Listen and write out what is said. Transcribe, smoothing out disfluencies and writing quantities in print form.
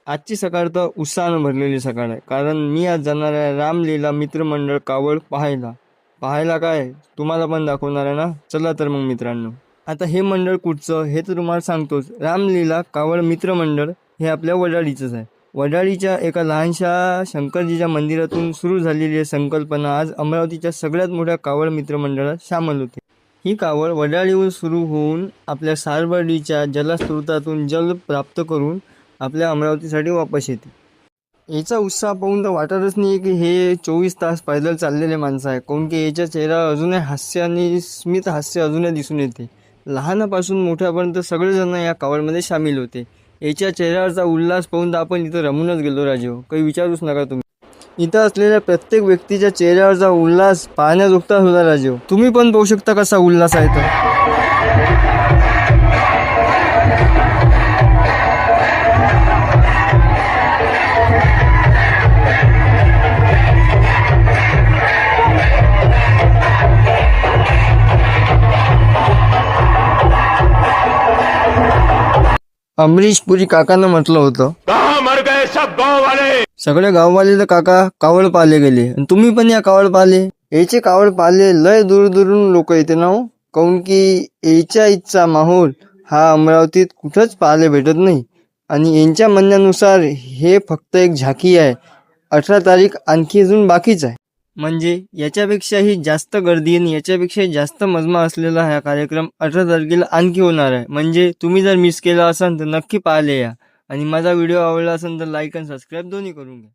आजची सकाळ तर उत्साहानं भरलेली सकाळ आहे, कारण मी आज जाणार आहे रामलीला मित्रमंडळ कावड पाहायला काय तुम्हाला पण दाखवणार आहे ना. चला तर मग मित्रांनो, आता हे मंडळ कुठचं हे तर तुम्हाला सांगतोच. रामलीला कावड मित्रमंडळ हे आपल्या वडाळीचंच आहे. वडाळीच्या एका लहानशा शंकरजीच्या मंदिरातून सुरू झालेली आहे संकल्पना आज अमरावतीच्या सगळ्यात मोठ्या कावड मित्रमंडळात सामील होते. ही कावड वडाळीहून सुरू होऊन आपल्या सारबर्डीच्या जलस्रोतातून जल प्राप्त करून आपल्या अमरावतीसाठी वापस येते. याचा उत्साह पाहून तर वाटतच नाही की हे 24 तास पैदल चाललेले माणसं आहे, काऊन की याच्या चेहरा अजूनही हास्य आणि स्मित हास्य अजूनही दिसून येते. लहानापासून मोठ्यापर्यंत सगळेजण या कावडमध्ये सामील होते. याच्या चेहऱ्यावरचा उल्हास पाहून तर आपण इथं रमूनच गेलो राजेहो, काही विचारूच नका तुम्ही. इथं असलेल्या प्रत्येक व्यक्तीच्या चेहऱ्यावरचा उल्हास पाहण्याजोगता होता राजेहो. तुम्ही पण पाहू शकता कसा उल्हास आहे तर. अमरीश पुरी काकानं म्हटलं होतं, सगळे गाववाले तर काका कावड पाहिले गेले आणि तुम्ही पण या कावड पाहिले. याचे कावड पाहिले लय दूर दूरून लोक येते ना हो, काऊन की याच्या इथचा माहोल हा अमरावतीत कुठंच पाहायला भेटत नाही. आणि यांच्या म्हणण्यानुसार हे फक्त एक झाकी आहे. 18 तारीख आणखी अजून बाकीच आहे. म्हणजे याच्यापेक्षाही जास्त गर्दी आणि याच्यापेक्षाही जास्त मजमा असलेला हा कार्यक्रम 18 तारखेला आणखी होणार आहे. म्हणजे तुम्ही जर मिस केला असाल तर नक्की पाहायला या. आणि माझा व्हिडिओ आवडला असेल तर लाईक आणि सबस्क्राईब दोन्ही करून घ्या.